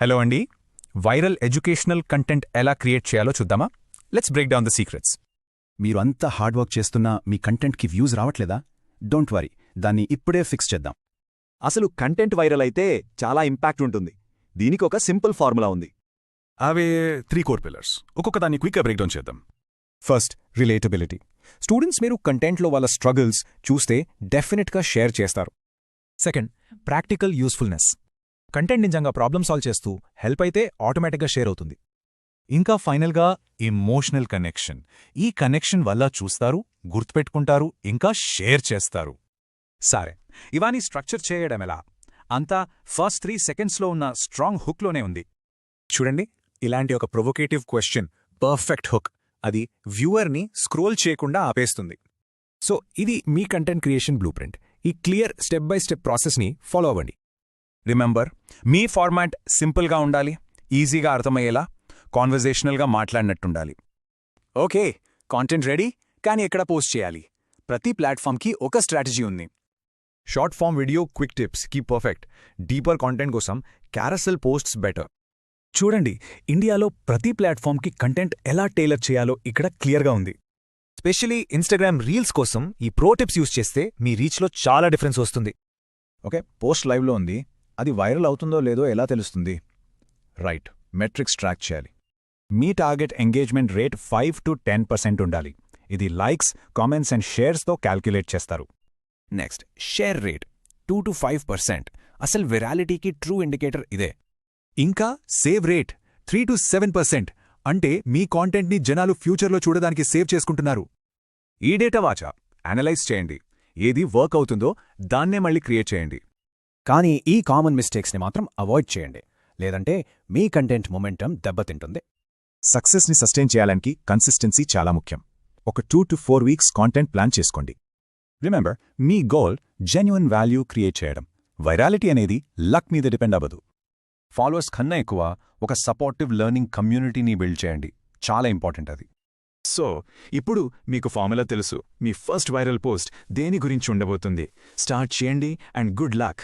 Hello అండి. Viral educational content ఎలా create చేయాలో చూద్దామా? Let's break down the secrets. మీరు అంతా హార్డ్ వర్క్ చేస్తున్నా మీ కంటెంట్కి వ్యూస్ రావట్లేదా? డోంట్ వరీ, దాన్ని ఇప్పుడే ఫిక్స్ చేద్దాం. అసలు కంటెంట్ వైరల్ అయితే చాలా ఇంపాక్ట్ ఉంటుంది. దీనికి ఒక సింపుల్ ఫార్ములా ఉంది. అవే 3 కోర్ పిల్లర్స్. ఒక్కొక్క దాన్ని క్విక్గా బ్రేక్ డౌన్ చేద్దాం. First, relatability. స్టూడెంట్స్ మీరు కంటెంట్లో వాళ్ళ స్ట్రగుల్స్ చూస్తే డెఫినెట్గా షేర్ చేస్తారు. Second, practical usefulness. కంటెంట్ నిజంగా ప్రాబ్లమ్ సాల్వ్ చేస్తూ హెల్ప్ అయితే ఆటోమేటిక్గా షేర్ అవుతుంది. ఇంకా ఫైనల్గా ఎమోషనల్ కనెక్షన్. ఈ కనెక్షన్ వల్ల చూస్తారు, గుర్తుపెట్టుకుంటారు, ఇంకా షేర్ చేస్తారు. సరే, ఇవాని స్ట్రక్చర్ చేయడం ఎలా? అంతా ఫస్ట్ 3 సెకండ్స్లో ఉన్న స్ట్రాంగ్ హుక్లోనే ఉంది. చూడండి, ఇలాంటి ఒక ప్రొవొకేటివ్ క్వశ్చన్, పర్ఫెక్ట్ హుక్, అది వ్యూవర్ని స్క్రోల్ చేయకుండా ఆపేస్తుంది. సో ఇది మీ కంటెంట్ క్రియేషన్ బ్లూ ప్రింట్. ఈ క్లియర్ స్టెప్ బై స్టెప్ ప్రాసెస్ని ఫాలో అవ్వండి. రిమెంబర్, మీ ఫార్మాట్ సింపుల్గా ఉండాలి, ఈజీగా అర్థమయ్యేలా, కాన్వర్జేషనల్గా మాట్లాడినట్టుండాలి. ఓకే, కాంటెంట్ రెడీ, కానీ ఎక్కడ పోస్ట్ చేయాలి? ప్రతి ప్లాట్ఫామ్కి ఒక స్ట్రాటజీ ఉంది. Short form video quick tips కి పర్ఫెక్ట్. డీపర్ కాంటెంట్ కోసం క్యారసెల్ పోస్ట్స్ బెటర్. చూడండి, ఇండియాలో ప్రతి ప్లాట్ఫామ్కి కంటెంట్ ఎలా టైలర్ చేయాలో ఇక్కడ క్లియర్గా ఉంది. స్పెషలీ ఇన్స్టాగ్రామ్ రీల్స్ కోసం ఈ ప్రో టిప్స్ యూస్ చేస్తే మీ రీచ్లో చాలా డిఫరెన్స్ వస్తుంది. ఓకే, పోస్ట్ లైవ్లో ఉంది, అది వైరల్ అవుతుందో లేదో ఎలా తెలుస్తుంది? రైట్, మెట్రిక్స్ ట్రాక్ చేయాలి. మీ టార్గెట్ ఎంగేజ్మెంట్ రేట్ 5 to 10% ఉండాలి. ఇది లైక్స్, కామెంట్స్ అండ్ షేర్స్తో క్యాల్క్యులేట్ చేస్తారు. Next, share rate 2 to 5%. అసలు విరాలిటీకి ట్రూ ఇండికేటర్ ఇదే. ఇంకా సేవ్ రేట్ 3 to 7%. అంటే మీ కాంటెంట్ని జనాలు ఫ్యూచర్లో చూడడానికి సేవ్ చేసుకుంటున్నారు. ఈ డేటా వాచా అనలైజ్ చేయండి. ఏది వర్క్ అవుతుందో దాన్నే మళ్ళీ క్రియేట్ చేయండి. కానీ ఈ కామన్ మిస్టేక్స్ని మాత్రం అవాయిడ్ చేయండి, లేదంటే మీ కంటెంట్ మొమెంటం దెబ్బతింటుంది. సక్సెస్ని సస్టైన్ చేయాడానికి కన్సిస్టెన్సీ చాలా ముఖ్యం. ఒక 2 to 4 వీక్స్ కాంటెంట్ ప్లాన్ చేసుకోండి. రిమెంబర్, మీ గోల్ జెన్యున్ వాల్యూ క్రియేట్ చేయడం. వైరాలిటీ అనేది లక్ మీద డిపెండ్ అవ్వదు. ఫాలోవర్స్ కన్నా ఎక్కువ ఒక సపోర్టివ్ లెర్నింగ్ కమ్యూనిటీని బిల్డ్ చేయండి. చాలా ఇంపార్టెంట్ అది. సో ఇప్పుడు మీకు ఫార్ములా తెలుసు. మీ ఫస్ట్ వైరల్ పోస్ట్ దేని గురించి ఉండబోతుంది. స్టార్ట్ చేయండి అండ్ గుడ్ లక్.